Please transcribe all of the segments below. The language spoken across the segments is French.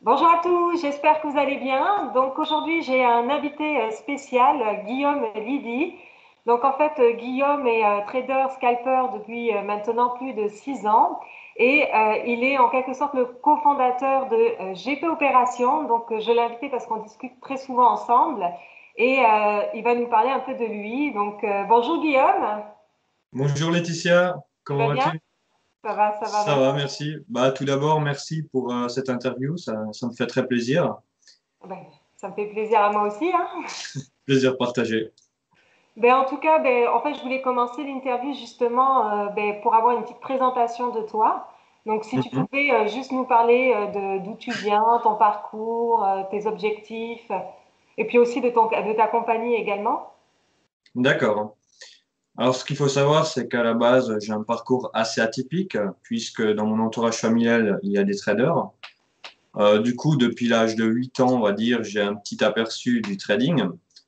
Bonjour à tous, j'espère que vous allez bien. Donc aujourd'hui, j'ai un invité spécial, Guillaume Lydie. Donc en fait, Guillaume est trader scalper depuis maintenant plus de 6 ans et il est en quelque sorte le cofondateur de GP Opération. Donc je l'ai invité parce qu'on discute très souvent ensemble et il va nous parler un peu de lui. Donc bonjour Guillaume, Bonjour Laetitia, tu comment vas bien? vas-tu? Ça va, Ça merci. va, merci. Tout d'abord, merci pour cette interview, ça me fait très plaisir. Ben, ça me fait plaisir à moi aussi, hein. Plaisir partagé. En tout cas, en fait, je voulais commencer l'interview justement pour avoir une petite présentation de toi. Donc, si tu Mhm. pouvais juste nous parler de d'où tu viens, ton parcours, tes objectifs, et puis aussi de ta compagnie également. D'accord. Alors, ce qu'il faut savoir, c'est qu'à la base, j'ai un parcours assez atypique, puisque dans mon entourage familial, il y a des traders. Du coup, depuis l'âge de 8 ans, on va dire, j'ai un petit aperçu du trading.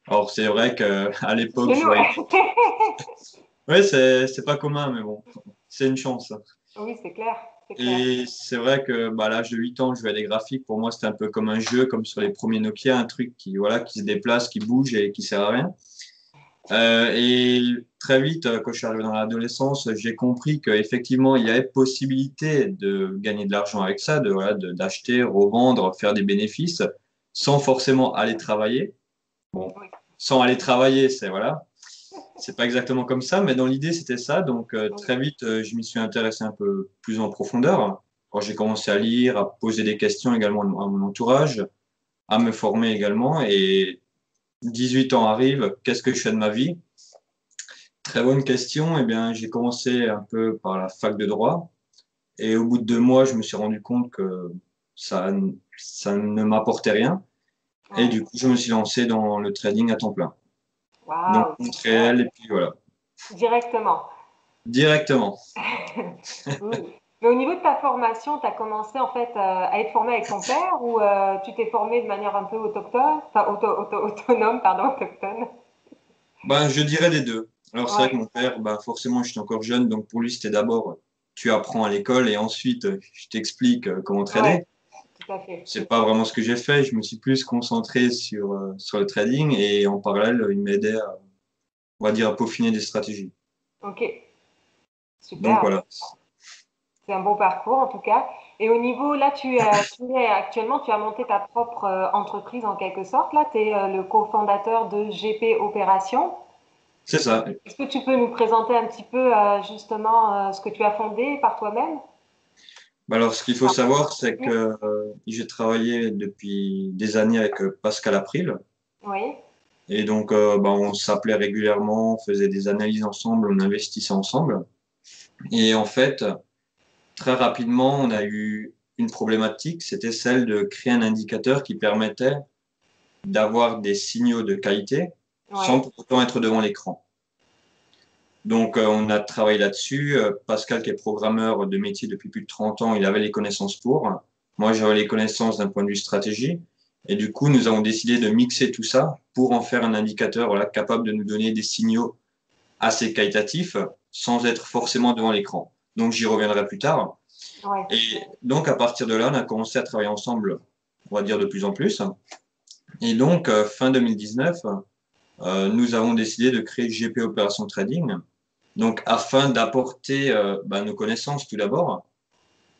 Alors, c'est vrai qu'à l'époque, Chez je nous, voyais. ouais. Ouais, c'est pas commun, mais bon, c'est une chance. Oui, c'est clair, c'est clair. Et c'est vrai que à l'âge de 8 ans, je jouais à des graphiques. Pour moi, c'était un peu comme un jeu, comme sur les premiers Nokia, un truc qui, voilà, qui se déplace, qui bouge et qui sert à rien. Et très vite, quand je suis arrivé dans l'adolescence, j'ai compris qu'effectivement, il y avait possibilité de gagner de l'argent avec ça, d'acheter, revendre, faire des bénéfices, sans forcément aller travailler. Bon, Oui, sans aller travailler, c'est pas exactement comme ça, mais dans l'idée, c'était ça. Donc, oui. très vite, je m'y suis intéressé un peu plus en profondeur. Quand j'ai commencé à lire, à poser des questions également à mon entourage, à me former également. Et 18 ans arrivent, qu'est-ce que je fais de ma vie? Très bonne question. Eh bien, j'ai commencé un peu par la fac de droit. Et au bout de 2 mois, je me suis rendu compte que ça, ça ne m'apportait rien. Et Ouais. du coup, je me suis lancé dans le trading à temps plein. Donc, Waouh, compte super. réel, et puis voilà. Directement. Directement. Oui. Mais au niveau de ta formation, tu as commencé en fait à être formé avec ton père ou tu t'es formé de manière un peu autochtone, enfin autonome, pardon, autochtone. Je dirais les deux. Alors, c'est vrai que Ouais, mon père, forcément, j'étais encore jeune, donc pour lui, c'était d'abord, tu apprends à l'école et ensuite, je t'explique comment ouais, trader. tout à fait. C'est pas vraiment ce que j'ai fait. Je me suis plus concentré sur le trading et en parallèle, il m'aidait on va dire, à peaufiner des stratégies. Ok, Donc super. voilà. C'est un beau parcours en tout cas. Et au niveau, là, tu es actuellement, tu as monté ta propre entreprise en quelque sorte. Là, tu es le cofondateur de GP Opération. C'est ça. Est-ce que tu peux nous présenter un petit peu justement ce que tu as fondé par toi-même? Alors, ce qu'il faut Par ta savoir, c'est structure. que j'ai travaillé depuis des années avec Pascal April. Oui, Et donc, on s'appelait régulièrement, on faisait des analyses ensemble, on investissait ensemble. Et en fait, très rapidement, on a eu une problématique, c'était celle de créer un indicateur qui permettait d'avoir des signaux de qualité sans oui, pour autant être devant l'écran. Donc, on a travaillé là-dessus. Pascal, qui est programmeur de métier depuis plus de 30 ans, il avait les connaissances pour. Moi, j'avais les connaissances d'un point de vue stratégie. Et du coup, nous avons décidé de mixer tout ça pour en faire un indicateur, voilà, capable de nous donner des signaux assez qualitatifs sans être forcément devant l'écran. Donc, j'y reviendrai plus tard. oui. Et donc, à partir de là, on a commencé à travailler ensemble, on va dire de plus en plus. Et donc, fin 2019, nous avons décidé de créer GP Opération Trading. Donc, afin d'apporter nos connaissances tout d'abord,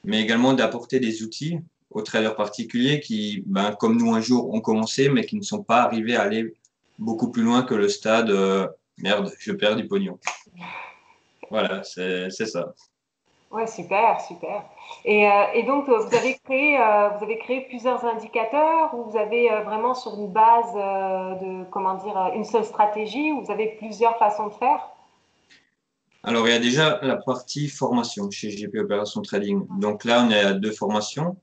mais également d'apporter des outils aux traders particuliers qui, comme nous un jour, ont commencé, mais qui ne sont pas arrivés à aller beaucoup plus loin que le stade merde, je perds du pognon. Voilà, c'est ça. Ouais, super, super. Et donc, vous avez créé plusieurs indicateurs ou vous avez vraiment sur une base de, comment dire, une seule stratégie ou vous avez plusieurs façons de faire? Alors, il y a déjà la partie formation chez GP Opération Trading. Donc là, on est à deux formations.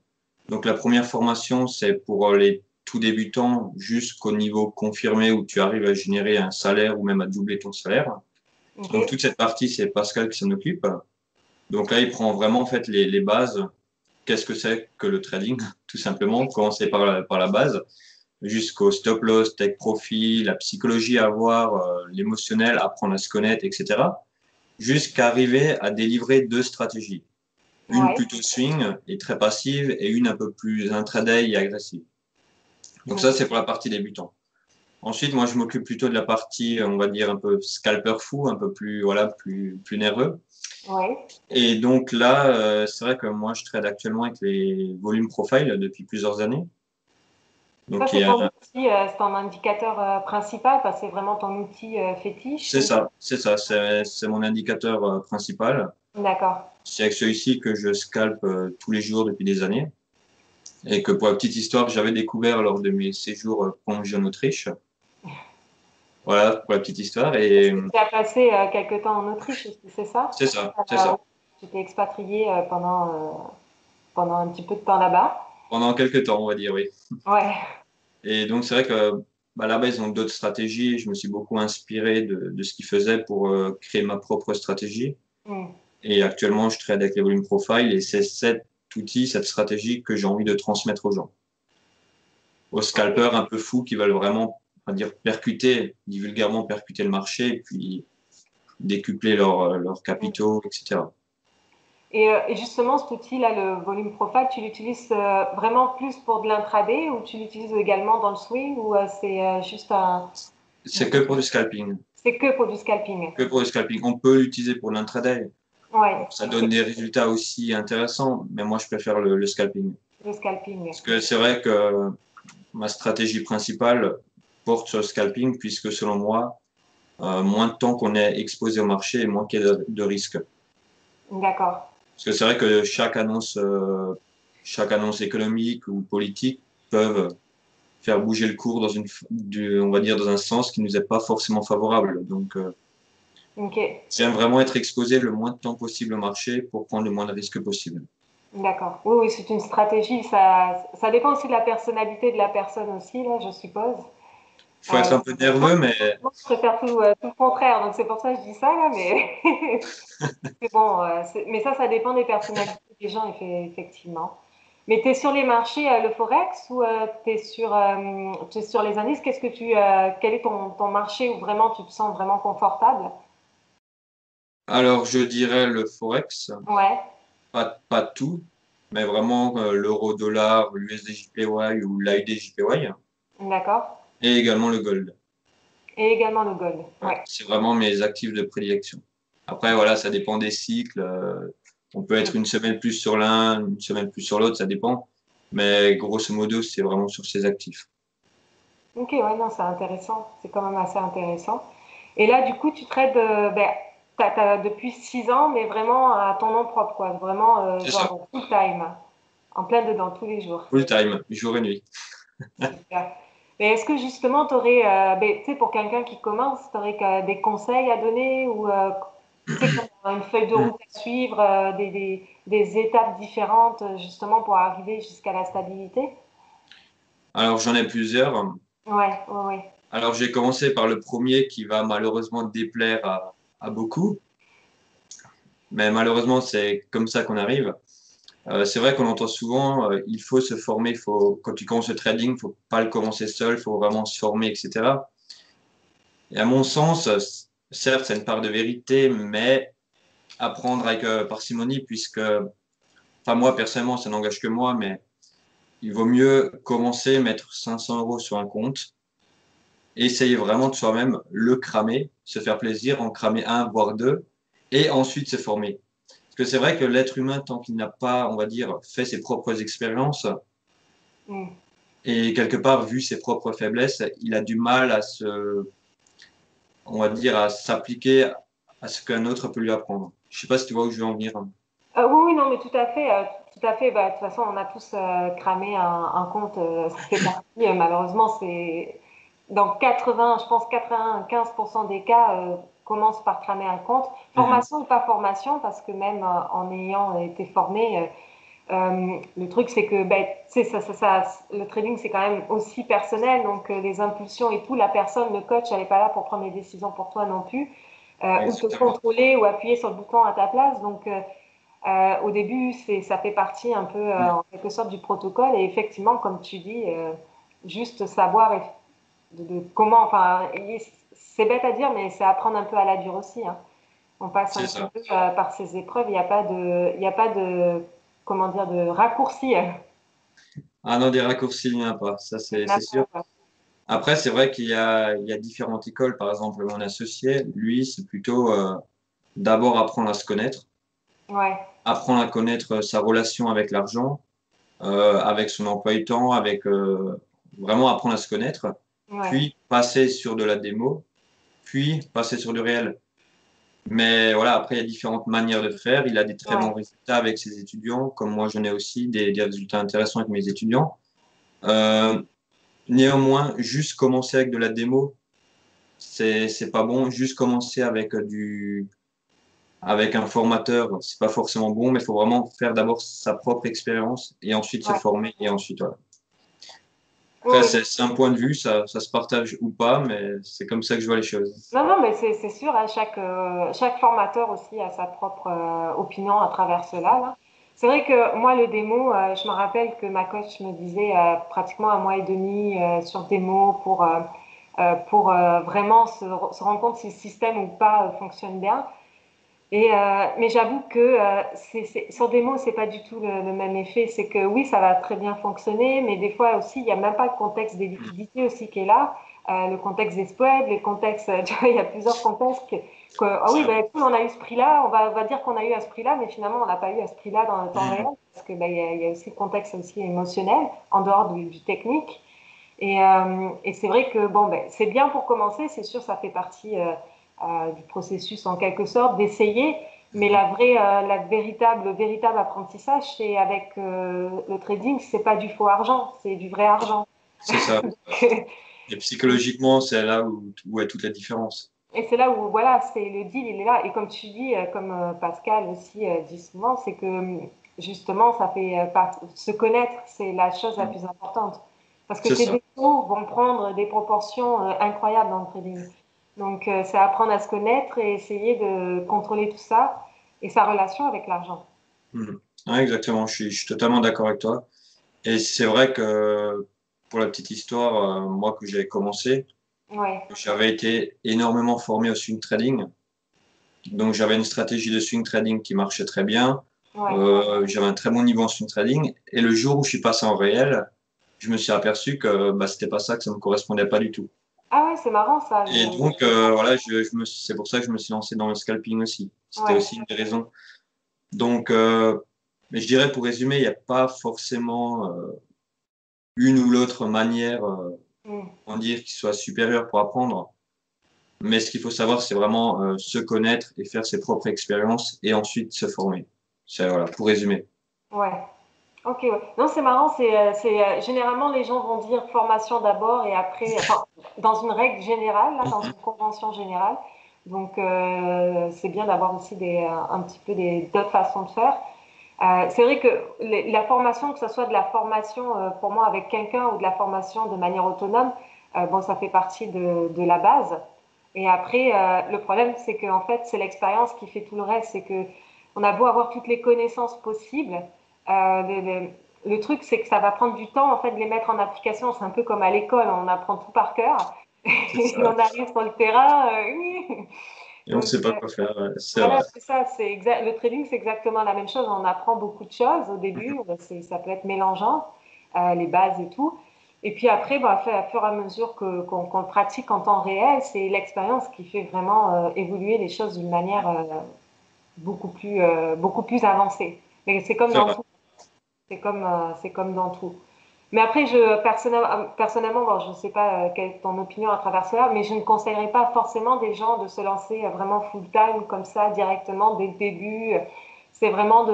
Donc, la première formation, c'est pour les tout débutants jusqu'au niveau confirmé où tu arrives à générer un salaire ou même à doubler ton salaire. Ok, Donc, toute cette partie, c'est Pascal qui s'en occupe. Donc là, il prend vraiment en fait les bases. Qu'est-ce que c'est que le trading? Tout simplement, commencer par la base, jusqu'au stop loss, take profit, la psychologie à avoir, l'émotionnel, apprendre à se connaître, etc. Jusqu'à arriver à délivrer deux stratégies. une Ouais. plutôt swing et très passive et une un peu plus intraday et agressive. Donc ça, Mm. c'est pour la partie débutant. Ensuite, moi, je m'occupe plutôt de la partie, on va dire, un peu scalper fou, un peu plus, voilà, plus nerveux. Ouais. Et donc là, c'est vrai que moi, je trade actuellement avec les volume profile depuis plusieurs années. Ça, Donc, c'est ton outil, c'est ton indicateur principal, enfin, c'est vraiment ton outil fétiche c'est ou... ça, c'est mon indicateur principal. D'accord. C'est avec celui-ci que je scalpe tous les jours depuis des années. Et que pour la petite histoire, j'avais découvert lors de mes séjours prolongés en Autriche. Voilà, pour la petite histoire. Parce Et que tu as passé quelque temps en Autriche aussi, c'est ça? c'est ça, c'est ça. Tu t'es expatrié pendant un petit peu de temps là-bas. Pendant quelques temps, on va dire, oui. Ouais. Et donc, c'est vrai que bah, là-bas, ils ont d'autres stratégies. Je me suis beaucoup inspiré de ce qu'ils faisaient pour créer ma propre stratégie. Mm. Et actuellement, je trade avec les volume profile et c'est cet outil, cette stratégie que j'ai envie de transmettre aux gens. Aux scalpers un peu fous qui veulent vraiment, on va dire, percuter, vulgairement percuter le marché et puis décupler leurs capitaux, etc. Et justement, cet outil-là, le volume profile, tu l'utilises vraiment plus pour de l'intraday ou tu l'utilises également dans le swing ou c'est juste un... C'est que pour du scalping. C'est que pour du scalping. Que pour le scalping. On peut l'utiliser pour l'intraday. Ouais, Ça donne des résultats aussi intéressants, mais moi, je préfère le scalping. le scalping. Parce que c'est vrai que ma stratégie principale porte sur le scalping, puisque selon moi, moins de temps qu'on est exposé au marché et moins qu'il y a de risques. D'accord. Parce que c'est vrai que chaque annonce économique ou politique peuvent faire bouger le cours on va dire, dans un sens qui nous est pas forcément favorable. Donc, Ok, j'aime vraiment être exposé le moins de temps possible au marché pour prendre le moins de risques possible. d'accord. Oui, oui, c'est une stratégie. Ça dépend aussi de la personnalité de la personne aussi, là, je suppose. Faut être un peu Moi, nerveux, mais moi, je préfère tout le contraire, donc c'est pour ça que je dis ça, là, mais c'est bon. Mais ça dépend des personnalités des gens, effectivement. Mais tu es sur les marchés, le Forex, ou t'es sur les indices? Quel est ton marché où vraiment tu te sens vraiment confortable? alors je dirais le Forex, Ouais, pas tout, mais vraiment l'euro-dollar, l'USD-JPY ou l'AUD-JPY, d'accord. et également le gold. Et également le gold. Ouais, Ouais. c'est vraiment mes actifs de prédilection. Après, voilà, ça dépend des cycles. On peut être une semaine plus sur l'un, une semaine plus sur l'autre, ça dépend. Mais grosso modo, c'est vraiment sur ces actifs. Ok, ouais, non, c'est intéressant. C'est quand même assez intéressant. Et là, du coup, tu trades, ben, depuis 6 ans, mais vraiment à ton nom propre, quoi. Vraiment, C'est ça. genre full time, en plein dedans, tous les jours. Full time, jour et nuit. Super. Mais est-ce que justement, tu aurais, ben, tu sais, pour quelqu'un qui commence, tu aurais des conseils à donner ou, tu sais, comme une feuille de Hmm. route à suivre, des étapes différentes, justement, pour arriver jusqu'à la stabilité? Alors, j'en ai plusieurs. Ouais, ouais, ouais. Alors, j'ai commencé par le premier qui va malheureusement déplaire à beaucoup. Mais malheureusement, c'est comme ça qu'on arrive. C'est vrai qu'on entend souvent, il faut se former, quand tu commences le trading, il faut pas le commencer seul, il faut vraiment se former, etc. Et à mon sens, certes, c'est une part de vérité, mais apprendre avec parcimonie, puisque, enfin moi personnellement, ça n'engage que moi, mais il vaut mieux commencer, mettre 500 euros sur un compte, essayer vraiment de soi-même, le cramer, se faire plaisir, en cramer un, voire deux, et ensuite se former. Parce que c'est vrai que l'être humain, tant qu'il n'a pas, on va dire, fait ses propres expériences, Hmm. et quelque part vu ses propres faiblesses, il a du mal on va dire, à s'appliquer à ce qu'un autre peut lui apprendre. Je sais pas si tu vois où je veux en venir. Oui, oui, non, mais tout à fait, tout à fait. Bah, de toute façon, on a tous cramé un compte, ça fait partie. Malheureusement, c'est dans 80, je pense 95% des cas, commencent par cramer un compte. Mhm. Formation ou pas formation, parce que même en ayant été formé, le truc c'est que, ben, tu sais, le trading c'est quand même aussi personnel, donc les impulsions et tout, la personne, le coach, elle n'est pas là pour prendre les décisions pour toi non plus, ou te Exactement. contrôler ou appuyer sur le bouton à ta place. Donc au début, ça fait partie un peu, Mhm. en quelque sorte, du protocole. Et effectivement, comme tu dis, juste savoir comment, enfin, c'est bête à dire, mais c'est apprendre un peu à la dure aussi, hein. On passe un c'est petit ça. peu par ces épreuves. Il y a pas de, comment dire, de raccourci. Ah non, des raccourcis, il n'y en a pas, ça Il y en c'est a sûr. pas. Après, c'est vrai il y a différentes écoles. Par exemple, mon associé, lui, c'est plutôt d'abord apprendre à se connaître, Ouais, apprendre à connaître sa relation avec l'argent, avec son emploi du temps, avec vraiment apprendre à se connaître, ouais, puis passer sur de la démo, puis passer sur du réel. Mais voilà, après, il y a différentes manières de faire. Il a des très bons ouais. résultats avec ses étudiants, comme moi, j'en ai aussi des résultats intéressants avec mes étudiants. Euh, Néanmoins, juste commencer avec de la démo, c'est pas bon. Juste commencer avec avec un formateur, c'est pas forcément bon, mais il faut vraiment faire d'abord sa propre expérience et ensuite se Ouais. former et ensuite, voilà. Après, Oui, c'est un point de vue, ça se partage ou pas, mais c'est comme ça que je vois les choses. non, non, mais c'est sûr, hein, chaque formateur aussi a sa propre opinion à travers cela, là. C'est vrai que moi, le démo, je me rappelle que ma coach me disait pratiquement un mois et demi sur démo pour vraiment se rendre compte si le système ou pas fonctionne bien. Mais j'avoue que sur des mots, c'est pas du tout le même effet. C'est que oui, ça va très bien fonctionner, mais des fois aussi, il n'y a même pas le contexte des liquidités aussi qui est là, le contexte des spreads, les contextes, tu vois, il y a plusieurs contextes ah oui, ben, cool, on a eu ce prix-là, on va dire qu'on a eu à ce prix-là, mais finalement, on n'a pas eu à ce prix-là dans le temps réel, Mhm. parce que ben, il y a aussi le contexte aussi émotionnel, en dehors du technique. Et c'est vrai que bon, ben, c'est bien pour commencer, c'est sûr, ça fait partie du processus en quelque sorte d'essayer, mais le véritable apprentissage, c'est avec le trading, c'est pas du faux argent, c'est du vrai argent. C'est ça. Et psychologiquement, c'est là où est toute la différence. Et c'est là où voilà, c'est le deal, il est là. Et comme tu dis, comme Pascal aussi dit souvent, c'est que justement, ça fait se connaître, c'est la chose la Mhm. plus importante. Parce que C'est tes ça. défauts vont prendre des proportions incroyables dans le trading. Donc, c'est apprendre à se connaître et essayer de contrôler tout ça et sa relation avec l'argent. Mhm. Ouais, exactement, je suis totalement d'accord avec toi. Et c'est vrai que pour la petite histoire, moi que j'avais commencé, Ouais, j'avais été énormément formé au swing trading. Donc j'avais une stratégie de swing trading qui marchait très bien. ouais. J'avais un très bon niveau en swing trading. Et le jour où je suis passé en réel, je me suis aperçu que bah, c'était pas ça, que ça me correspondait pas du tout. Ah ouais, c'est marrant ça. Et donc voilà, c'est pour ça que je me suis lancé dans le scalping aussi. C'était Ouais, aussi une des raisons. Donc, mais je dirais pour résumer, il n'y a pas forcément une ou l'autre manière, mm, on dire, qui soit supérieure pour apprendre. Mais ce qu'il faut savoir, c'est vraiment se connaître et faire ses propres expériences et ensuite se former. C'est voilà, pour résumer. ouais. Ok, ouais. Non, c'est marrant, généralement les gens vont dire formation d'abord et après, enfin, dans une règle générale, là, dans une convention générale. Donc, c'est bien d'avoir aussi un petit peu d'autres façons de faire. C'est vrai que la formation, que ce soit de la formation pour moi avec quelqu'un ou de la formation de manière autonome, bon, ça fait partie de la base. Et après, le problème, c'est que en fait, c'est l'expérience qui fait tout le reste. C'est que on a beau avoir toutes les connaissances possibles, euh, le, le- le truc, c'est que ça va prendre du temps en fait de les mettre en application. C'est un peu comme à l'école, on apprend tout par cœur C'est et ça. on arrive sur le terrain. Oui. Et on ne Donc sait pas quoi faire. Ouais, c'est voilà, vrai. c'est ça. Le trading, c'est exactement la même chose. On apprend beaucoup de choses au début. Ça peut être mélangeant, les bases et tout. Et puis après, bah, à fur et à mesure qu'on le pratique en temps réel, c'est l'expérience qui fait vraiment évoluer les choses d'une manière beaucoup plus avancée. Mais c'est comme C'est dans vrai. tout. C'est comme dans tout. Mais après, personnellement, bon, je ne sais pas quelle est ton opinion à travers cela, mais je ne conseillerais pas forcément des gens de se lancer vraiment full-time comme ça directement dès le début. C'est vraiment tu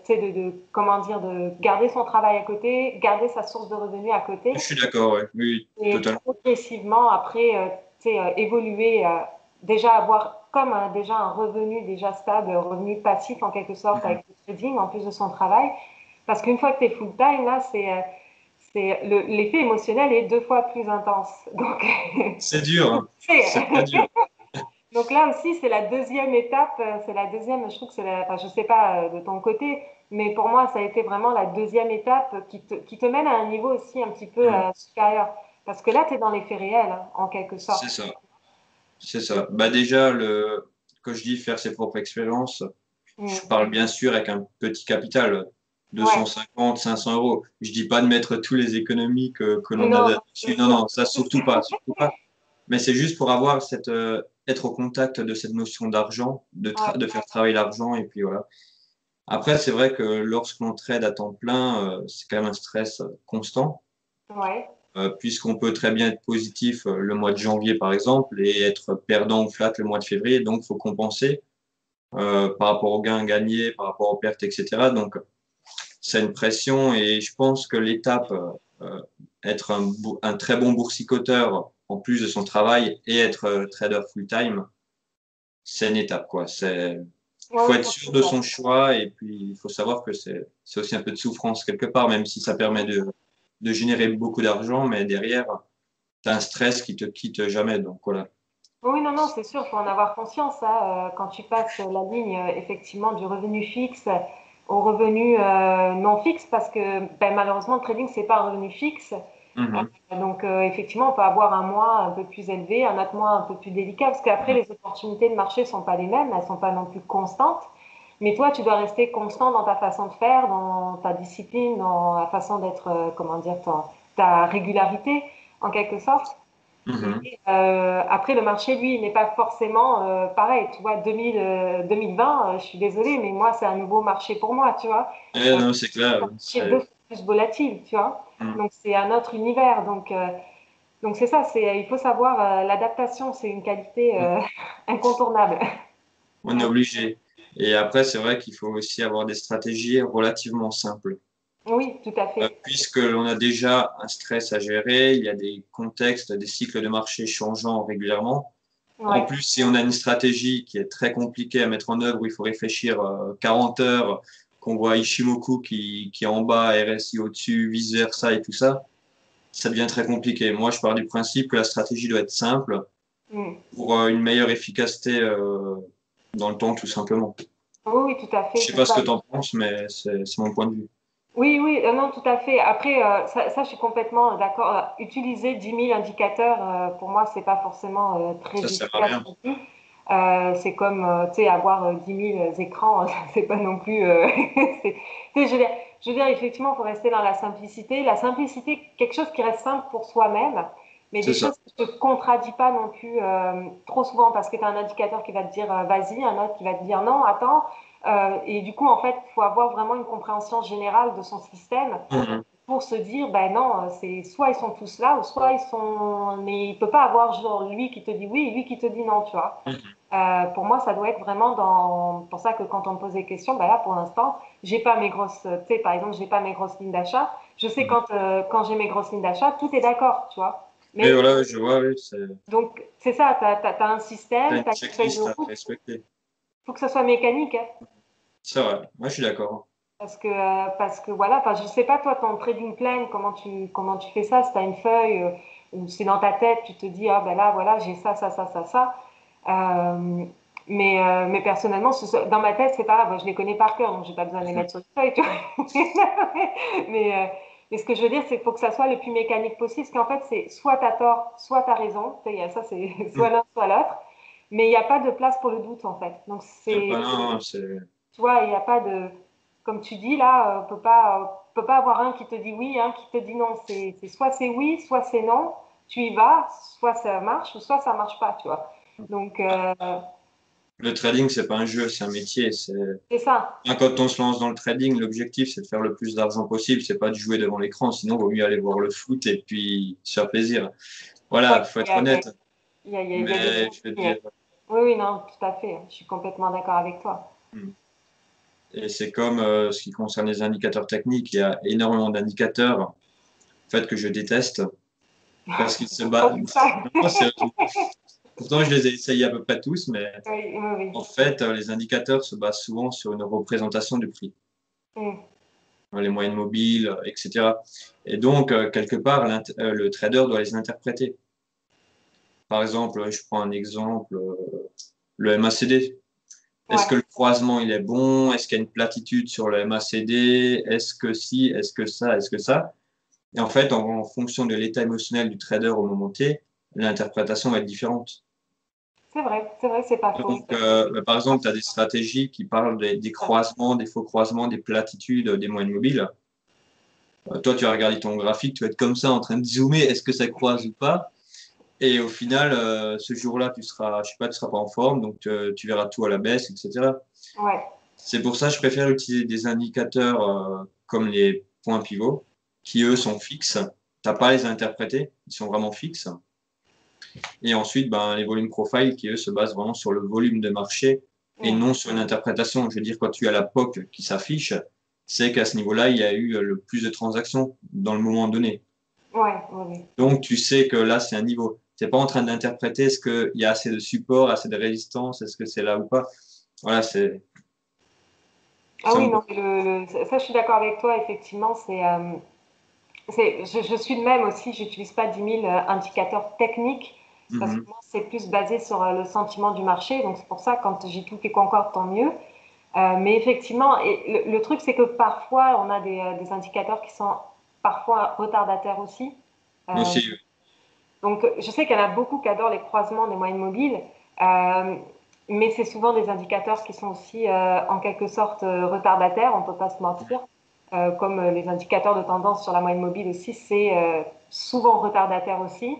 sais, comment dire, de garder son travail à côté, garder sa source de revenus à Je côté suis d'accord, ouais. Oui, oui, et totalement. progressivement après, tu sais, évoluer, déjà avoir comme déjà un revenu déjà stable, un revenu passif en quelque sorte avec le trading en plus de son travail. Parce qu'une fois que tu es full-time, là, l'effet émotionnel est deux fois plus intense. Donc, C'est dur, hein. C'est très c'est- dur. donc là aussi, c'est la deuxième étape, c'est la deuxième, je trouve que enfin, je sais pas de ton côté, mais pour moi, ça a été vraiment la deuxième étape qui te mène à un niveau aussi un petit peu Mhm. supérieur. Parce que là, tu es dans les faits réels, hein, en quelque C'est sorte. ça. C'est ça. Bah déjà, quand je dis faire ses propres expériences, Mm. je parle bien sûr avec un petit capital, Ouais. 250, 500 euros. Je dis pas de mettre tous les économies que l'on a Non, non, c'est dessus. Non, sûr. non, ça surtout pas, surtout pas. Mais c'est juste pour avoir être au contact de cette notion d'argent, Ouais. de faire travailler l'argent et puis voilà. Après, c'est vrai que lorsqu'on trade à temps plein, c'est quand même un stress constant, Ouais. puisqu'on peut très bien être positif le mois de janvier, par exemple, et être perdant ou flat le mois de février. Donc, il faut compenser par rapport aux gains gagnés, par rapport aux pertes, etc. Donc, c'est une pression et je pense que l'étape, être un très bon boursicoteur en plus de son travail et être trader full-time, c'est une étape, quoi. Il Ouais, faut oui, être ça, sûr c'est de sûr. son choix et puis il faut savoir que c'est aussi un peu de souffrance quelque part, même si ça permet de générer beaucoup d'argent, mais derrière, tu as un stress qui te quitte jamais. Donc voilà. Oui, non, non, c'est sûr, il faut en avoir conscience. Hein, quand tu passes la ligne, effectivement, du revenu fixe au revenu non fixe, parce que ben, malheureusement, le trading, c'est pas un revenu fixe. Mhm. Donc, effectivement, on peut avoir un mois un peu plus élevé, un autre mois un peu plus délicat, parce qu'après, Mhm. les opportunités de marché sont pas les mêmes, elles sont pas non plus constantes. Mais toi, tu dois rester constant dans ta façon de faire, dans ta discipline, dans la façon d'être, comment dire, ta régularité, en quelque sorte. Mhm. Et après, le marché, lui, il n'est pas forcément pareil. Tu vois, 2020, je suis désolée, mais moi, c'est un nouveau marché pour moi, tu vois. Non, c'est clair. C'est deux fois plus volatile, tu vois. Mhm. Donc, c'est un autre univers. Donc c'est ça, il faut savoir, l'adaptation, c'est une qualité incontournable. On est obligé. Et après, c'est vrai qu'il faut aussi avoir des stratégies relativement simples. Oui, tout à fait. Puisque l'on a déjà un stress à gérer, il y a des contextes, des cycles de marché changeants régulièrement. En Ouais. plus, si on a une stratégie qui est très compliquée à mettre en œuvre, où il faut réfléchir 40 heures, qu'on voit Ishimoku qui est en bas, RSI au-dessus, vice-versa et tout ça, ça devient très compliqué. Moi, je pars du principe que la stratégie doit être simple Mm. pour une meilleure efficacité dans le temps, tout simplement. Oui, oui, tout à Je fait. sais C'est pas ce ça. que tu en penses, mais c'est mon point de vue. Oui, oui, non, tout à fait. Après, je suis complètement d'accord. Utiliser 10 000 indicateurs, pour moi, c'est pas forcément très Ça sert à efficace rien. non plus. C'est comme, tu sais, avoir 10 000 écrans, c'est pas non plus. Tu sais, je veux dire, effectivement, il faut rester dans la simplicité. La simplicité, quelque chose qui reste simple pour soi-même, mais C'est des ça. choses qui ne te contredisent pas non plus trop souvent, parce que tu as un indicateur qui va te dire vas-y, un autre qui va te dire non, attends. Et du coup, en fait, il faut avoir vraiment une compréhension générale de son système Mhm. pour se dire, ben non, c'est soit ils sont tous là, ou soit ils sont. Mais il peut pas avoir genre lui qui te dit oui et lui qui te dit non, tu vois. Mhm. Pour moi, ça doit être vraiment dans. Pour ça que quand on me pose des questions, ben là, pour l'instant, j'ai pas mes grosses. Tu sais, par exemple, j'ai pas mes grosses lignes d'achat. Je sais Mhm. quand j'ai mes grosses lignes d'achat, tout est d'accord, tu vois. Mais Mais voilà, je vois, oui, donc, c'est ça, t'as un t'as système, une t'as une feuille de checklist à route, respecter. faut que ça soit mécanique, hein. C'est vrai. Moi, je suis d'accord. Parce que voilà, enfin, je sais pas, toi, ton trading plan, comment tu fais ça? Si tu as une feuille ou c'est dans ta tête, tu te dis, ah ben là, voilà, j'ai ça, ça, ça, ça, ça. Euh, mais personnellement, dans ma tête, c'est pas grave, je les connais par cœur, donc j'ai pas besoin de les Mhm. mettre sur une feuille, tu vois. Mais, euh, mais ce que je veux dire, c'est qu'il faut que ça soit le plus mécanique possible, parce qu'en fait, c'est soit tu as tort, soit tu as raison. Tu sais, ça, c'est soit Mhm. l'un, soit l'autre. Mais il n'y a pas de place pour le doute, en fait. Donc, C'est pas, c'est. non, Tu vois, il n'y a pas de, comme tu dis là, on peut pas avoir un qui te dit oui, un qui te dit non. Soit c'est oui, soit c'est non. Tu y vas, soit ça marche, ou soit ça marche pas, tu vois. Donc, le trading, c'est pas un jeu, c'est un métier. c'est ça. Quand on se lance dans le trading, l'objectif, c'est de faire le plus d'argent possible. C'est pas de jouer devant l'écran. Sinon, il vaut mieux aller voir le foot et puis se faire plaisir. Ouais, Voilà, faut être honnête. il y a des Mais je veux limites. dire, Oui, oui, non, tout à fait. Je suis complètement d'accord avec toi. hmm. Et c'est comme ce qui concerne les indicateurs techniques. Il y a énormément d'indicateurs, en fait, que je déteste parce qu'ils se Pas basent. tout ça. Non, pourtant, je les ai essayés à peu près tous, mais Oui, oui, oui. en fait, les indicateurs se basent souvent sur une représentation du prix, Mm. les moyennes mobiles, etc. Et donc, quelque part, le trader doit les interpréter. Par exemple, je prends un exemple, le MACD. Est-ce Ouais. que le croisement il est bon? Est-ce qu'il y a une platitude sur le MACD? Est-ce que si? Est-ce que ça? Est-ce que ça? Et en fait, en fonction de l'état émotionnel du trader au moment T, l'interprétation va être différente. c'est vrai, c'est pas faux. Donc, par exemple, tu as des stratégies qui parlent des croisements, des faux croisements, des platitudes, des moyennes mobiles. Toi, tu vas regarder ton graphique, tu vas être comme ça en train de zoomer, est-ce que ça croise ou pas? Et au final, ce jour-là, tu seras, je sais pas, tu seras pas en forme, donc tu verras tout à la baisse, etc. Ouais, C'est pour ça que je préfère utiliser des indicateurs comme les points pivots, qui eux sont fixes. T'as pas à les interpréter, ils sont vraiment fixes. Et ensuite, ben, les volumes profile qui eux se basent vraiment sur le volume de marché et mm, non sur une interprétation. Je veux dire, quand tu as la POC qui s'affiche, c'est qu'à ce niveau-là, il y a eu le plus de transactions dans le moment donné. ouais, ouais, ouais. Donc, tu sais que là, c'est un niveau. Tu n'es pas en train d'interpréter est-ce qu'il y a assez de support, assez de résistance, est-ce que c'est là ou pas. Voilà, Ah c'est oui, un peu. non, ça, je suis d'accord avec toi, effectivement, je suis de même aussi, j'utilise pas 10 000 indicateurs techniques parce que Mhm. moi, c'est plus basé sur le sentiment du marché. Donc, c'est pour ça, quand j'ai tout qui concorde, tant mieux. Mais effectivement, et le truc, c'est que parfois, on a des indicateurs qui sont parfois retardataires aussi. Euh, Aussi, donc, je sais qu'il y en a beaucoup qui adorent les croisements des moyennes mobiles, euh, mais c'est souvent des indicateurs qui sont aussi en quelque sorte retardataires, on ne peut pas se mentir. Comme les indicateurs de tendance sur la moyenne mobile aussi, c'est souvent retardataire aussi.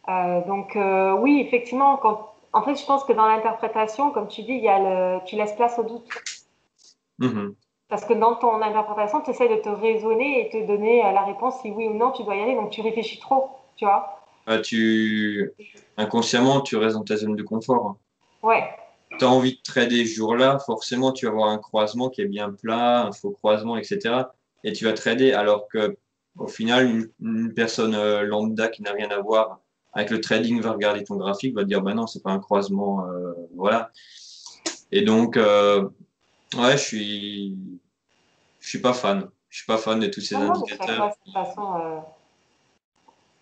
Oui, effectivement, en fait, je pense que dans l'interprétation, comme tu dis, tu laisses place au doute. mhm. Parce que dans ton interprétation, tu essaies de te raisonner et te donner la réponse si oui ou non tu dois y aller. Donc tu réfléchis trop, tu vois. Inconsciemment, tu restes dans ta zone de confort. Ouais, Tu as envie de trader ce jour-là, forcément, tu vas avoir un croisement qui est bien plat, un faux croisement, etc. Et tu vas trader, alors que au final, une personne lambda qui n'a rien à voir avec le trading va regarder ton graphique, va te dire, bah non, c'est pas un croisement, voilà. Et donc, ouais, je suis pas fan. Je suis pas fan de tous ces non, non, mais chacun indicateurs. a sa façon.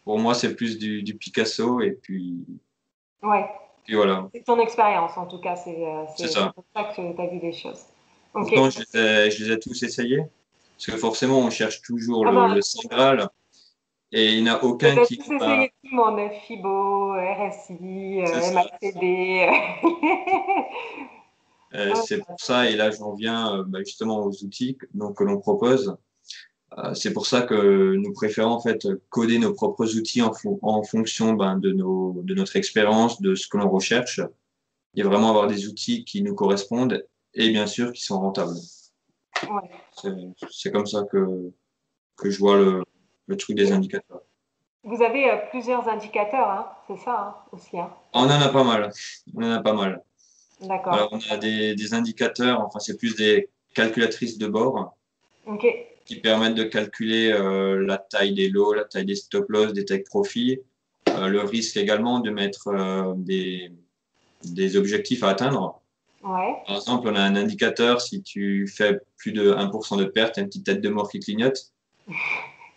Pour moi, c'est plus du Picasso, et Ouais, puis voilà, c'est ton expérience en tout cas, c'est c'est ça. comme ça que tu as vu les choses. Ok. Pourtant, je les ai tous essayés. Parce que forcément, on cherche toujours Ah ben, le Saint Graal. Et il n'y en a les aucun as qui tous va. essayé tout le monde, FIBO, RSI, C'est ça. MACD. Ouais, C'est pour ça, et là j'en viens bah, justement aux outils donc, que l'on propose. C'est pour ça que nous préférons en fait coder nos propres outils en fonction ben, de notre expérience, de ce que l'on recherche, et vraiment avoir des outils qui nous correspondent et bien sûr qui sont rentables. ouais. C'est c'est comme ça que je vois le truc des indicateurs. Vous avez plusieurs indicateurs, hein, c'est ça hein, aussi. Hein. On en a pas mal. On en a pas mal. D'accord. On a des indicateurs, enfin c'est plus des calculatrices de bord Ok. qui permettent de calculer la taille des lots, la taille des stop-loss, des take profits, le risque également de mettre des objectifs à atteindre. Ouais. Par exemple, on a un indicateur, si tu fais plus de 1% de perte, il y a une petite tête de mort qui clignote.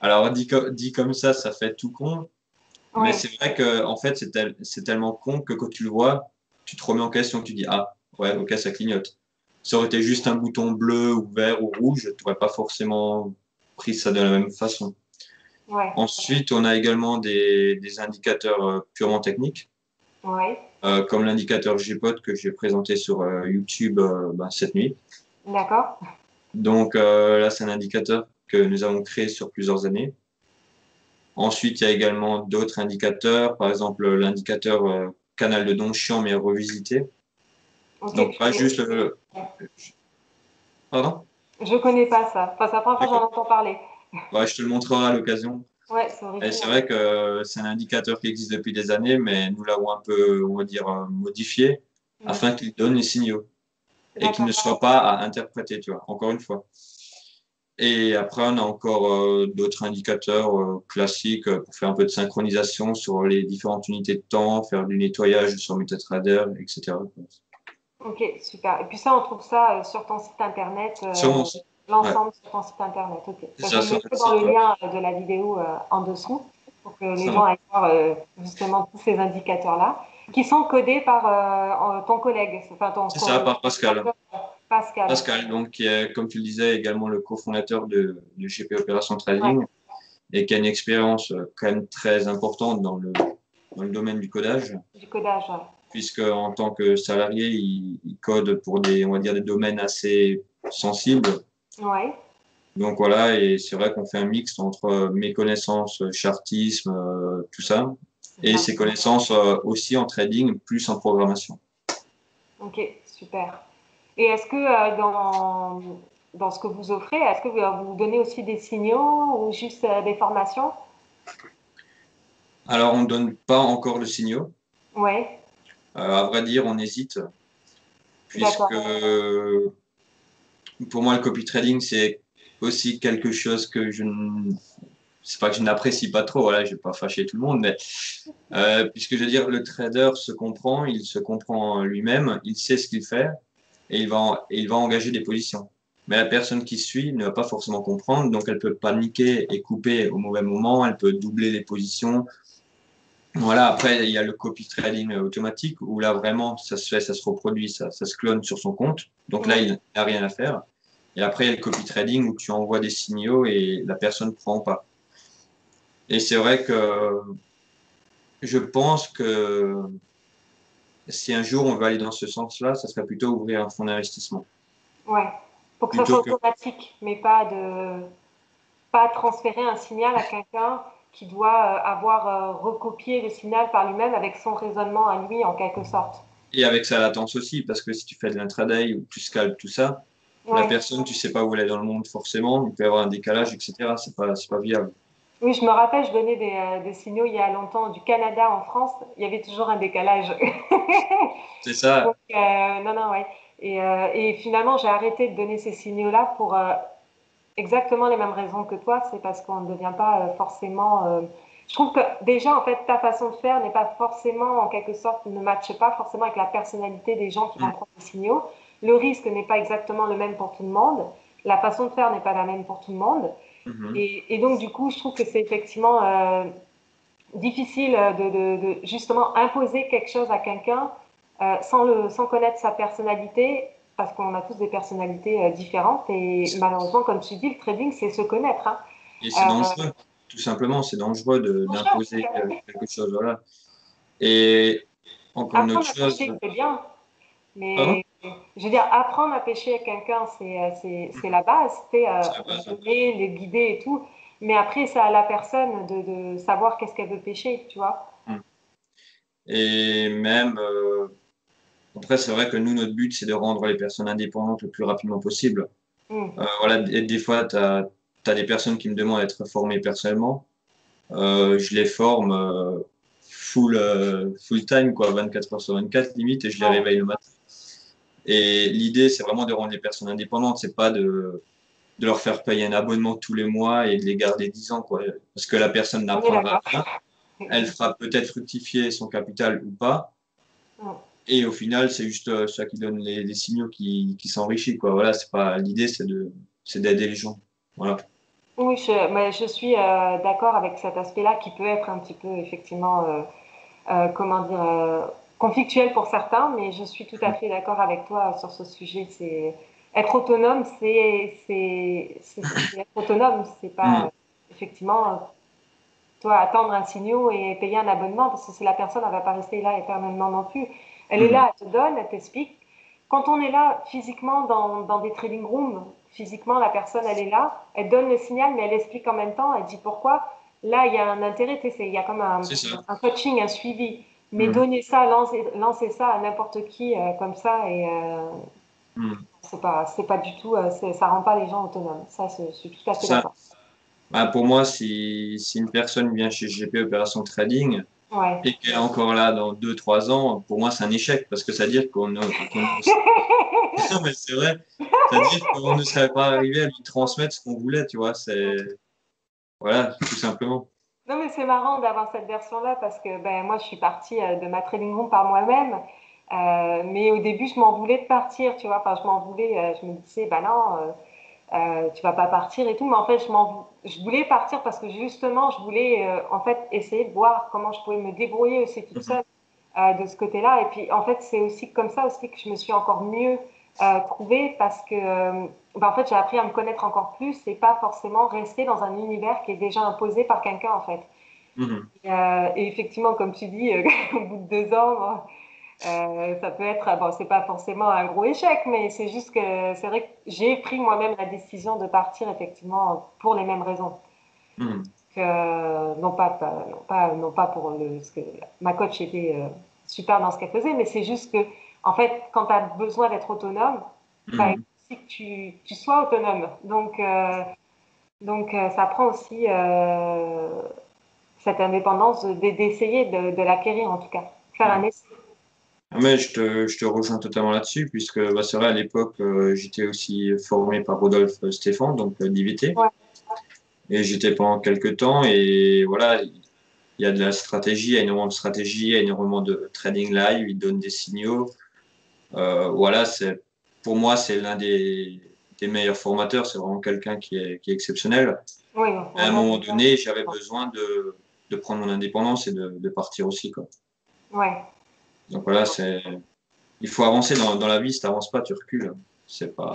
Alors, dit comme ça fait tout con, mais Ouais. c'est vrai que en fait, c'est tellement con que quand tu le vois, tu te remets en question, tu dis, ah, ouais, ok, ça clignote. Ça aurait été juste un bouton bleu ou vert ou rouge, tu n'aurais pas forcément pris ça de la même façon. Ouais. Ensuite, on a également des indicateurs purement techniques, Ouais. comme l'indicateur GPOT que j'ai présenté sur YouTube bah, cette nuit. D'accord. Donc là, c'est un indicateur que nous avons créé sur plusieurs années. Ensuite, il y a également d'autres indicateurs, par exemple l'indicateur canal de Donchian, mais revisité. Ok. Donc pas juste le... Pardon? Je connais pas ça. Enfin, c'est la première fois que j'en D'accord. entends parler. Ouais, je te le montrerai à l'occasion. Ouais, c'est Et c'est original. vrai que c'est un indicateur qui existe depuis des années, mais nous l'avons un peu, on va dire, modifié Mm. afin qu'il donne les signaux et qu'il ne D'accord. soit pas à interpréter, tu vois, encore une fois. Et après, on a encore d'autres indicateurs classiques pour faire un peu de synchronisation sur les différentes unités de temps, faire du nettoyage sur MetaTrader, etc. Ok, super. Et puis ça, on trouve ça sur ton site internet, Sur mon site. Ouais, l'ensemble sur ton site internet. Ok. c'est Ben, je ça, le sur mettrai le dans site. le Ouais. lien de la vidéo en dessous pour que les Ça gens marche. aillent voir justement tous ces indicateurs-là qui sont codés par ton collègue, enfin C'est ça, par Pascal. collaborateur, Pascal. Pascal, donc, qui est, comme tu le disais, également le cofondateur de GP Opération Ouais, Trading et qui a une expérience quand même très importante dans le domaine du codage. du codage. Ouais. puisque en tant que salarié, il code pour des, on va dire, des domaines assez sensibles. Ouais, Donc voilà, et c'est vrai qu'on fait un mix entre mes connaissances chartisme, tout ça, et bien. ses connaissances aussi en trading, plus en programmation. Ok, super. Et est-ce que dans ce que vous offrez, est-ce que vous donnez aussi des signaux ou juste des formations? Alors, on ne donne pas encore de signaux. Ouais, À vrai dire, on hésite, puisque d'accord. pour moi, le copy trading, c'est aussi quelque chose que je ne, c'est pas que je n'apprécie pas trop, voilà, je vais pas fâcher tout le monde, mais puisque je veux dire, le trader se comprend, il se comprend lui-même, il sait ce qu'il fait et il va engager des positions. Mais la personne qui suit ne va pas forcément comprendre, donc elle peut paniquer et couper au mauvais moment, elle peut doubler les positions. Voilà, après, il y a le copy trading automatique où là, vraiment, ça se fait, ça se reproduit, ça se clone sur son compte. Donc là, Oui, il n'a rien à faire. Et après, il y a le copy trading où tu envoies des signaux et la personne prend pas. Et c'est vrai que je pense que si un jour on veut aller dans ce sens-là, ça serait plutôt ouvrir un fonds d'investissement. ouais. Faut que ça soit Plutôt que, automatique, mais pas transférer un signal à quelqu'un qui doit avoir recopié le signal par lui-même avec son raisonnement à lui en quelque sorte. et avec sa latence aussi, parce que si tu fais de l'intraday ou tu scalpes tout ça, la Ouais. personne, tu sais pas où elle est dans le monde forcément, il peut y avoir un décalage, etc. C'est pas viable. Oui, je me rappelle, je donnais des signaux il y a longtemps du Canada en France, il y avait toujours un décalage. C'est Donc, ça. non, non, ouais. Et finalement, j'ai arrêté de donner ces signaux-là pour exactement les mêmes raisons que toi. C'est parce qu'on ne devient pas forcément. Je trouve que déjà, en fait, ta façon de faire n'est pas forcément, en quelque sorte, ne matche pas forcément avec la personnalité des gens qui vont Mm. prendre les signaux. Le risque n'est pas exactement le même pour tout le monde. La façon de faire n'est pas la même pour tout le monde. Mhm. Et donc, du coup, je trouve que c'est effectivement difficile de justement imposer quelque chose à quelqu'un sans connaître sa personnalité, parce qu'on a tous des personnalités différentes. Et malheureusement, comme tu dis, le trading, c'est se connaître. Hein. Et c'est dangereux, tout simpement, c'est dangereux d'imposer Euh, quelque chose, voilà. Et encore une autre Apprendre à chose, pêcher, c'est bien, pardon? mais je veux dire, apprendre à pêcher à quelqu'un, c'est la base, c'est C'est la le base. donner, le guider et tout. Mais après, c'est à la personne de savoir qu'est-ce qu'elle veut pêcher, tu vois. Mm. Et même, après, c'est vrai que nous, notre but, c'est de rendre les personnes indépendantes le plus rapidement possible. Mm. Voilà, et des fois, tu as des personnes qui me demandent d'être formées personnellement. Je les forme full time, quoi, 24 heures sur 24 limite, et je les Ouais. réveille le matin. Et l'idée, c'est vraiment de rendre les personnes indépendantes, c'est pas de leur faire payer un abonnement tous les mois et de les garder 10 ans, quoi. Parce que la personne On est n'apprendra d'accord. rien. Elle fera peut-être fructifier son capital ou pas. Mm. Et au final, c'est juste ça qui donne les signaux qui s'enrichit, quoi. Voilà, c'est pas, l'idée, c'est d'aider les gens. Voilà. Oui, mais je suis d'accord avec cet aspect-là qui peut être un petit peu effectivement, comment dire, conflictuel pour certains, mais je suis tout à fait d'accord avec toi sur ce sujet. C'est être autonome, c'est être autonome, c'est pas Mm. effectivement toi attendre un signal et payer un abonnement parce que si la personne elle va pas rester là éternellement non plus. Elle est Mhm. là, elle te donne, elle t'explique. Quand on est là physiquement dans des trading rooms, physiquement la personne elle est là, elle donne le signal mais elle explique en même temps, elle dit pourquoi. Là il y a un intérêt, il y a comme C'est ça. un coaching, un suivi. Mais Mm. donner ça, lancer ça à n'importe qui comme ça et Mm. c'est pas du tout, ça rend pas les gens autonomes. Ça, je suis tout à C'est fait ça. d'accord. Bah, pour moi, si une personne vient chez GP Opération Trading Ouais. et qu'elle est encore là dans 2 3 ans, pour moi, c'est un échec parce que ça veut dire non, mais c'est vrai, ça veut dire qu'on ne serait pas arrivé à lui transmettre ce qu'on voulait, tu vois, c'est, voilà, tout simplement. Non, mais c'est marrant d'avoir cette version-là parce que ben, moi, je suis partie de ma trading room par moi-même. Mais au début, je m'en voulais de partir, tu vois. Enfin, je m'en voulais, je me disais, bah non, tu vas pas partir et tout. Mais en fait, je voulais partir parce que justement, je voulais en fait essayer de voir comment je pouvais me débrouiller aussi toute Mhm. seule de ce côté-là. Et puis, en fait, c'est aussi comme ça aussi que je me suis encore mieux trouvée parce que ben, en fait, j'ai appris à me connaître encore plus et pas forcément rester dans un univers qui est déjà imposé par quelqu'un, en fait. Mhm. Et effectivement, comme tu dis, au bout de 2 ans, Ça peut être, bon, c'est pas forcément un gros échec, mais c'est juste que c'est vrai que j'ai pris moi-même la décision de partir effectivement pour les mêmes raisons. Hmm. Non pas pour parce que ma coach était super dans ce qu'elle faisait, mais c'est juste que, en fait, quand tu as besoin d'être autonome, bah, il Hmm. faut aussi que tu sois autonome. Donc, ça prend aussi cette indépendance d'essayer de l'acquérir, en tout cas. Faire un Hmm. essai. Ah, mais je te rejoins totalement là-dessus, puisque bah, c'est vrai, à l'époque, j'étais aussi formé par Rodolphe Stéphane, donc d'IVT, Ouais, et j'étais pendant quelques temps, et voilà, il y a de la stratégie, il y a énormément de stratégie, il y a énormément de trading live, il donne des signaux. Voilà, pour moi, c'est l'un des meilleurs formateurs, c'est vraiment quelqu'un qui est exceptionnel. oui, À un Rodolphe. moment donné, j'avais besoin de prendre mon indépendance et de partir aussi, quoi. Ouais. Donc voilà, il faut avancer dans la vie. Si t'avances pas, tu recules. C'est pas.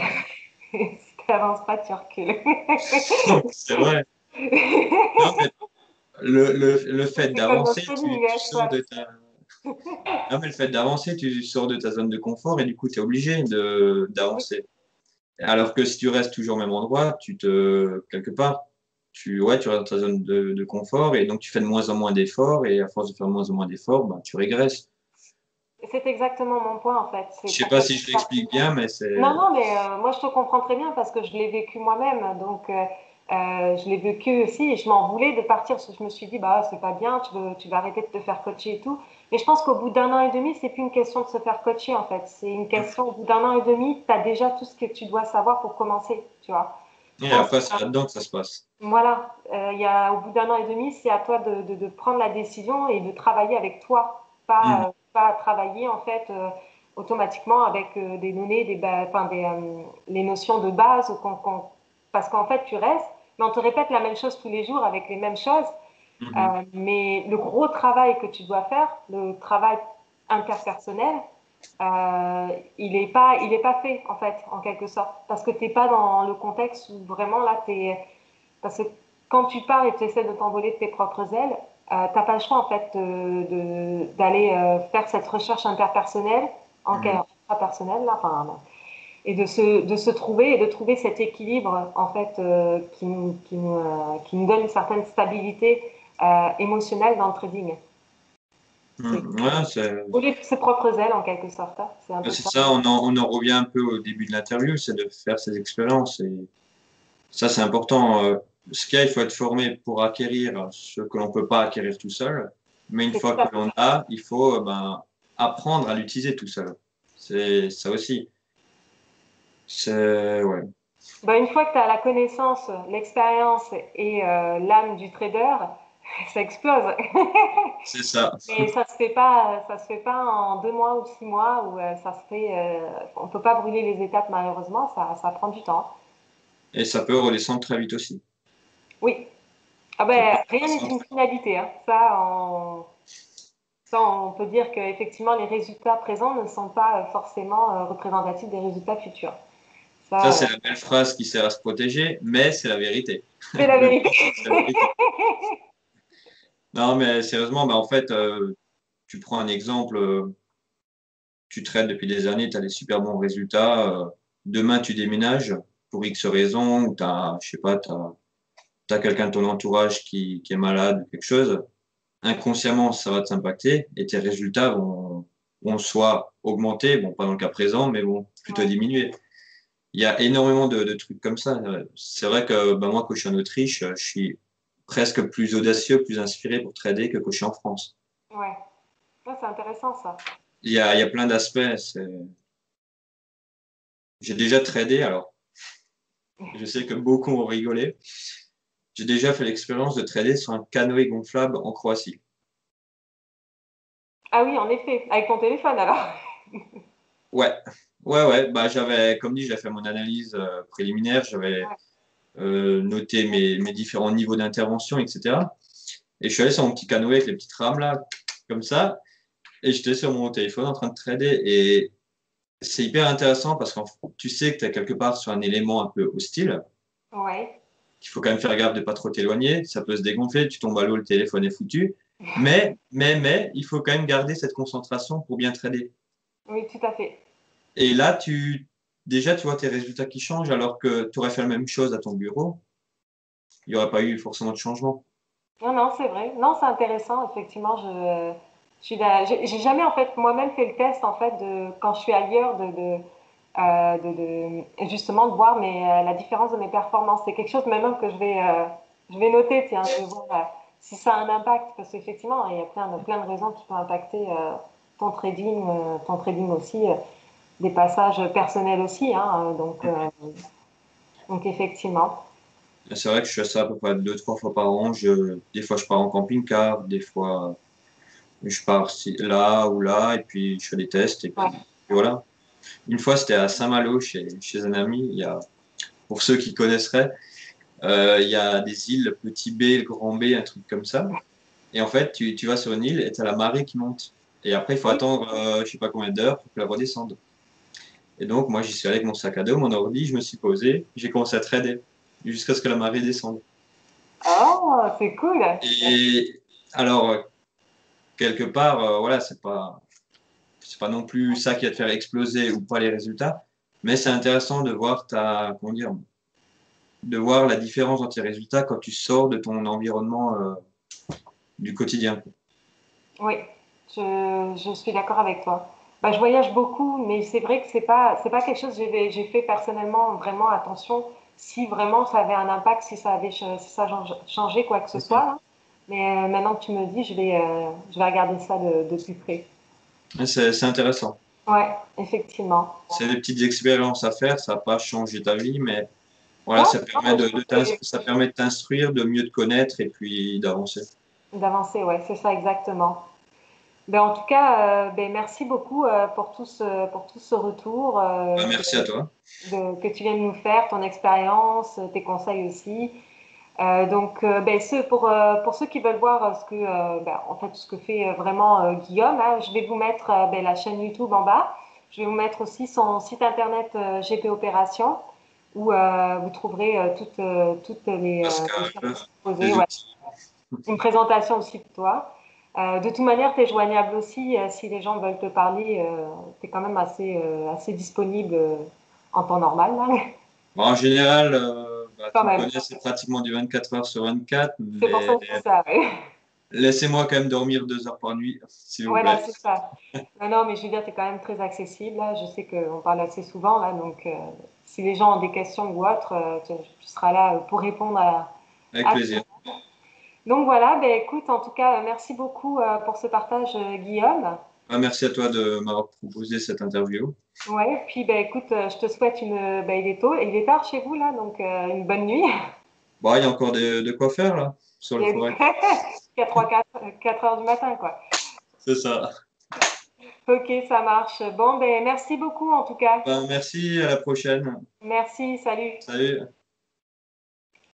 Si t'avances pas, tu recules. C'est vrai. Non, mais le fait C'est comme d'avancer, notre tu, ligne, tu sors de ta. Non, mais le fait d'avancer, tu sors de ta zone de confort et du coup, tu es obligé d'avancer. Alors que si tu restes toujours au même endroit, quelque part, tu restes dans ta zone de confort et donc tu fais de moins en moins d'efforts et à force de faire de moins en moins d'efforts, bah, tu régresses. C'est exactement mon point en fait. Je C'est sais pour pas ça que si je l'explique bien, mais non, c'est. non, mais moi je te comprends très bien parce que je l'ai vécu moi-même. Donc je l'ai vécu aussi et je m'en voulais de partir parce que je me suis dit, bah c'est pas bien, tu vas arrêter de te faire coacher et tout. Mais je pense qu'au bout d'un an et demi, c'est plus une question de se faire coacher en fait. C'est une question, au bout d'un an et demi, tu as déjà tout ce que tu dois savoir pour commencer, tu vois. Je Et pense après, c'est là-dedans que ça se passe. voilà, au bout d'un an et demi, c'est à toi de prendre la décision et de travailler avec toi, Mhm. pas travailler en fait automatiquement avec des données, les notions de base, parce qu'en fait tu restes, mais on te répète la même chose tous les jours avec les mêmes choses, Mhm. mais le gros travail que tu dois faire, le travail interpersonnel, il est pas fait en fait, en quelque sorte, parce que t'es pas dans le contexte où vraiment là parce que quand tu pars et tu essaies de t'envoler de tes propres ailes, t'as pas le choix en fait d'aller faire cette recherche interpersonnelle, Mhm. intrapersonnelle là, enfin, et de se trouver et de trouver cet équilibre en fait qui nous donne une certaine stabilité émotionnelle dans le trading. C'est Mhm. Ouais, voler de ses propres ailes en quelque sorte, hein. C'est un peu c'est ça. ça, on en revient un peu au début de l'interview, c'est de faire ces expériences. Et ça, c'est important. Ce qu'il y a, il faut être formé pour acquérir ce que l'on peut pas acquérir tout seul. Mais une C'est tout fois à que fait. l'on a, il faut ben, apprendre à l'utiliser tout seul. C'est ça aussi. Ouais. Ben, une fois que tu as la connaissance, l'expérience et l'âme du trader, ça explose. C'est ça. Mais ça se fait pas en 2 mois ou 6 mois où ça se fait. On peut pas brûler les étapes malheureusement, ça prend du temps. Et ça peut redescendre très vite aussi. Oui. Ah Ça peut ben rien n'est redescendre une finalité, hein. Ça, on peut dire qu'effectivement les résultats présents ne sont pas forcément représentatifs des résultats futurs. Ça, Ça, c'est la belle phrase qui sert à se protéger, mais c'est la vérité. c'est la Le vérité. pire, c'est que c'est la vérité. Non, mais sérieusement, bah, en fait, tu prends un exemple, tu traites depuis des années, tu as des super bons résultats. Demain, tu déménages pour X raison, ou je sais pas, t'as quelqu'un de ton entourage qui est malade ou quelque chose. Inconsciemment, ça va t'impacter et tes résultats vont soit augmenter, bon, pas dans le cas présent, mais vont plutôt Ouais, diminuer. Il y a énormément de trucs comme ça. C'est vrai que bah, moi, quand je suis en Autriche, je suis presque plus audacieux, plus inspiré pour trader que quand je suis en France. ouais. Ouais, c'est intéressant ça. Il y a plein d'aspects. J'ai déjà tradé, alors je sais que beaucoup ont rigolé. J'ai déjà fait l'expérience de trader sur un canoë gonflable en Croatie. Ah oui, en effet, avec ton téléphone alors. Ouais, ouais. Bah, comme dit, j'avais fait mon analyse préliminaire, j'avais Ouais. noté mes différents niveaux d'intervention, etc. Et je suis allé sur mon petit canoë avec les petites rames là, comme ça, et j'étais sur mon téléphone en train de trader. Et c'est hyper intéressant parce que tu sais que tu es quelque part sur un élément un peu hostile, Ouais. qu'il faut quand même faire gaffe de pas trop t'éloigner. Ça peut se dégonfler, tu tombes à l'eau, le téléphone est foutu. Mais, il faut quand même garder cette concentration pour bien trader. Oui, tout à fait. Et là, déjà, tu vois tes résultats qui changent alors que tu aurais fait la même chose à ton bureau. Il n'y aurait pas eu forcément de changement. Non, non, c'est vrai. Non, c'est intéressant, effectivement. J'ai jamais, en fait, moi-même fait le test, en fait, de, quand je suis ailleurs, justement, de voir la différence de mes performances. C'est quelque chose maintenant que je vais noter, tiens, je vais voir si ça a un impact, parce qu'effectivement, il y a plein de raisons qui peuvent impacter ton trading aussi, des passages personnels aussi, hein, donc effectivement. C'est vrai que je fais ça à peu près 2, 3 fois par an. Des fois, je pars en camping-car, des fois, je pars là ou là, et puis je fais des tests, et puis Ouais. voilà. Une fois, c'était à Saint-Malo, chez un ami. Pour ceux qui connaisseraient, il y a des îles, le petit B, le grand B, un truc comme ça. Et en fait, tu vas sur une île et tu as la marée qui monte. Et après, il faut Oui. attendre, je sais pas combien d'heures pour que la redescende. Et donc, moi, j'y suis allé avec mon sac à dos, mon ordi, je me suis posé, j'ai commencé à trader jusqu'à ce que la marée descende. Oh, c'est cool. Et alors, quelque part, voilà, c'est pas non plus ça qui va te faire exploser ou pas les résultats, mais c'est intéressant de voir comment dire, de voir la différence dans tes résultats quand tu sors de ton environnement, du quotidien. Oui, je suis d'accord avec toi. Bah, je voyage beaucoup, mais c'est vrai que c'est pas quelque chose que j'ai fait personnellement vraiment attention si vraiment ça avait un impact, si ça changé quoi que ce soit, Mhm. là. Mais maintenant que tu me dis, je vais regarder ça de plus près. Et c'est intéressant. Ouais, effectivement. C'est des petites expériences à faire, ça va pas changer ta vie, mais voilà, Non, non, mais je trouve que ça permet de t'instruire, de mieux te connaître et puis d'avancer. d'avancer, ouais, c'est ça exactement. Ben, en tout cas, ben, merci beaucoup pour tout ce retour Bah, merci à toi. que tu viens de nous faire, ton expérience, tes conseils aussi. Ben, pour ceux qui veulent voir en fait, ce que fait vraiment Guillaume, hein, je vais vous mettre ben, la chaîne YouTube en bas. Je vais vous mettre aussi son site internet GP Opération où vous trouverez les Pascal, services proposés. les Ouais. outils. Une présentation aussi pour toi. De toute manière, tu es joignable aussi si les gens veulent te parler. Tu es quand même assez disponible en temps normal, là, Bon, en général, bah, quand tu me même. connais, c'est pratiquement du 24 heures sur 24, C'est pour ça mais que je dis ça. Ouais. laissez-moi quand même dormir 2 heures par nuit, s'il vous Voilà, plaît. c'est ça. Non, non, mais je veux dire, tu es quand même très accessible. Là. Je sais qu'on parle assez souvent, là, donc si les gens ont des questions ou autres, tu seras là pour répondre Avec à tout. plaisir. Donc voilà, ben, écoute, en tout cas, merci beaucoup pour ce partage, Guillaume. Ah, merci à toi de m'avoir proposé cette interview. Ouais, puis ben, écoute, je te souhaite il est tôt, il est tard chez vous, là, donc une bonne nuit. Bon, il y a encore de quoi faire là, sur Il le est forêt. 4 heures du matin, quoi. C'est ça. Ok, ça marche. Bon, ben, merci beaucoup en tout cas. Ben, merci, à la prochaine. Merci, salut. Salut.